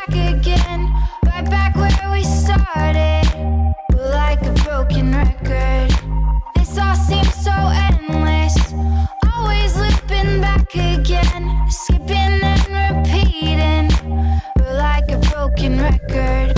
back again, right back where we started. We're like a broken record. This all seems so endless, always looping back again, skipping and repeating. We're like a broken record.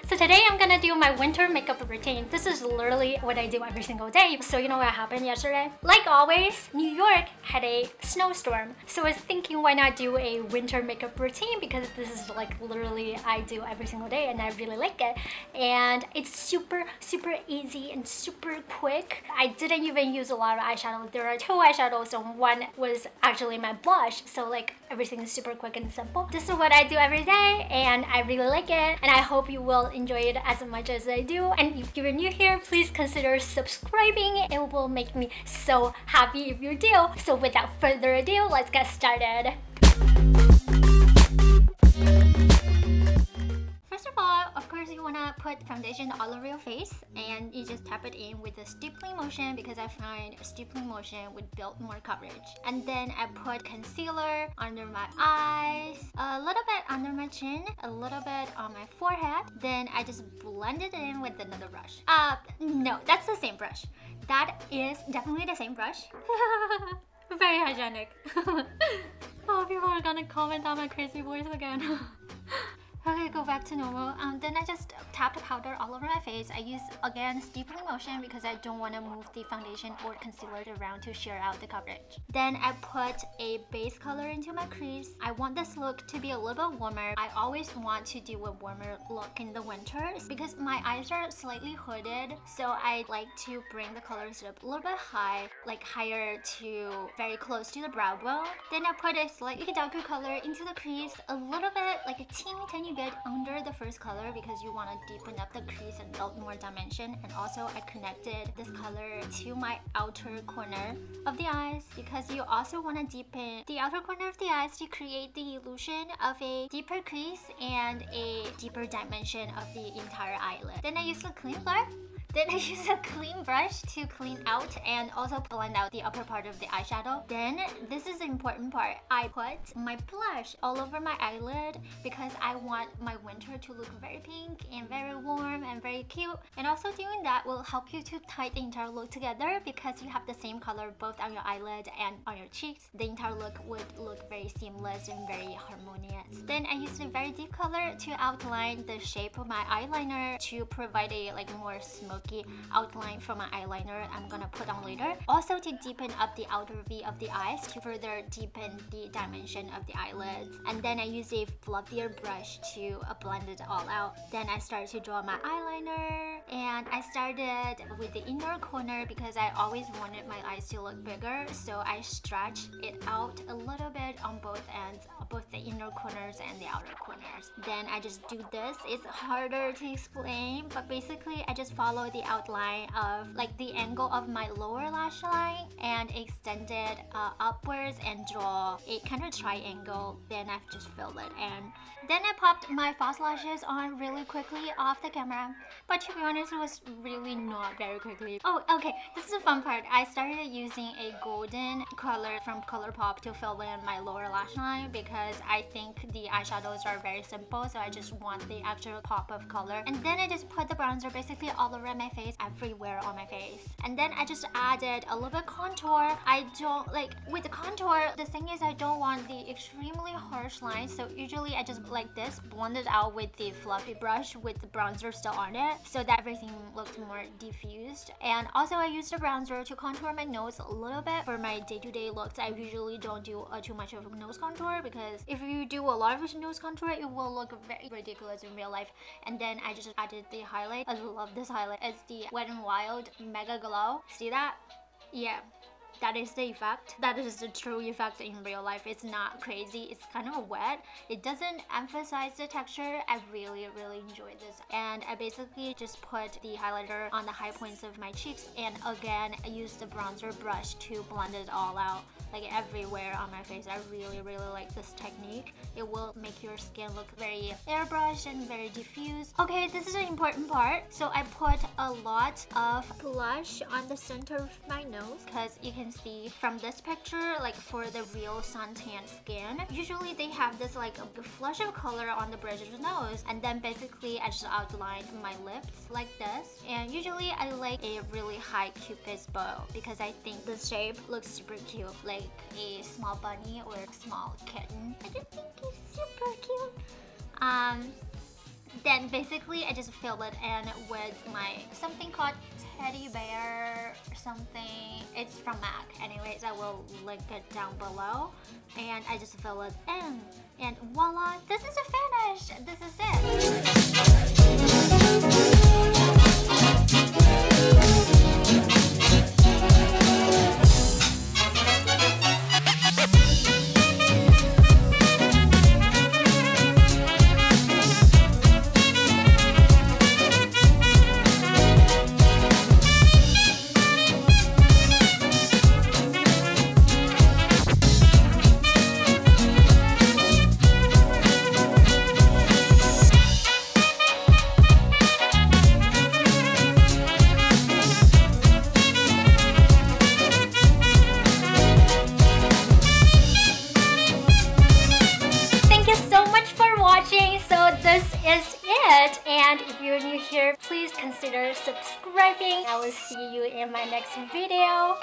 So today I'm gonna do my winter makeup routine. This is literally what I do every single day. So you know what happened yesterday? Like always, New York had a snowstorm. So I was thinking, why not do a winter makeup routine, because this is like literally I do every single day and I really like it. And it's super easy and super quick. I didn't even use a lot of eyeshadow. There are 2 eyeshadows and one was actually my blush. So like everything is super quick and simple. This is what I do every day and I really like it. And I hope you will enjoy it as much as I do. And if you're new here, please consider subscribing. It will make me so happy if you do. So without further ado, let's get started. First of all, of course, you want to put foundation all over your face and you just tap it in with a stippling motion, because I find a stippling motion would build more coverage. And then I put concealer under my eyes, a little bit under my chin, a little bit on my forehead. Then I just blend it in with another brush. No, that's the same brush. That is definitely the same brush. Very hygienic. Oh, people are gonna comment on my crazy voice again. Okay, go back to normal. Then I just tap the powder all over my face. I use, again, stippling motion because I don't want to move the foundation or concealer around to sheer out the coverage. Then I put a base color into my crease. I want this look to be a little bit warmer. I always want to do a warmer look in the winter because my eyes are slightly hooded. So I like to bring the colors up a little bit high, like higher to very close to the brow bone. Then I put a slightly darker color into the crease, a little bit, like a tiny bit under the first color, because you want to deepen up the crease and build more dimension. And also I connected this color to my outer corner of the eyes, because you also want to deepen the outer corner of the eyes to create the illusion of a deeper crease and a deeper dimension of the entire eyelid. Then I use a clean blur. Then I use a clean brush to clean out and also blend out the upper part of the eyeshadow. Then, this is the important part. I put my blush all over my eyelid because I want my winter to look very pink and very warm and very cute. And also doing that will help you to tie the entire look together, because you have the same color both on your eyelid and on your cheeks. The entire look would look very seamless and very harmonious. Then I used a very deep color to outline the shape of my eyeliner to provide a more smoky outline for my eyeliner I'm gonna put on later. Also to deepen up the outer V of the eyes to further deepen the dimension of the eyelids. And then I use a fluffier brush to blend it all out. Then I start to draw my eyeliner, and I started with the inner corner because I always wanted my eyes to look bigger, so I stretch it out a little bit on both ends, both the inner corners and the outer corners. Then I just do this. It's harder to explain, but basically I just follow the outline of like the angle of my lower lash line and extend it upwards and draw a kind of triangle. Then I've just filled it, and then I popped my false lashes on really quickly off the camera, but to be honest, it was really not very quickly. Oh, okay, this is the fun part. I started using a golden color from ColourPop to fill in my lower lash line because I think the eyeshadows are very simple, so I just want the actual pop of color. And then I just put the bronzer basically all over my face, everywhere on my face. And then I just added a little bit contour. I don't like, with the contour, the thing is I don't want the extremely harsh lines, so usually I just like this, blend it out with the fluffy brush with the bronzer still on it, so that everything looks more diffused. And also I used the bronzer to contour my nose a little bit. For my day-to-day looks, I usually don't do too much of a nose contour, because if you do a lot of nose contour, it will look very ridiculous in real life. And then I just added the highlight. I love this highlight. It's the Wet n Wild Megaglo. See that? Yeah. that is the effect. That is the true effect in real life. It's not crazy. It's kind of wet. It doesn't emphasize the texture. I really enjoy this. And I basically just put the highlighter on the high points of my cheeks, and again I used the bronzer brush to blend it all out, like everywhere on my face. I really like this technique. It will make your skin look very airbrushed and very diffuse. Okay, this is an important part. So I put a lot of blush on the center of my nose, because you can see from this picture, like for the real suntan skin, usually they have this like a flush of color on the bridge of the nose, and then basically I just outlined my lips like this. And usually I like a really high cupid's bow because I think the shape looks super cute, like a small bunny or a small kitten. I just think it's super cute. Then basically I just fill it in with my something called teddy bear or something. It's from MAC. Anyways, I will link it down below. And I just fill it in. And voila, this is a finish. This is it. And if you're new here, please consider subscribing. I will see you in my next video.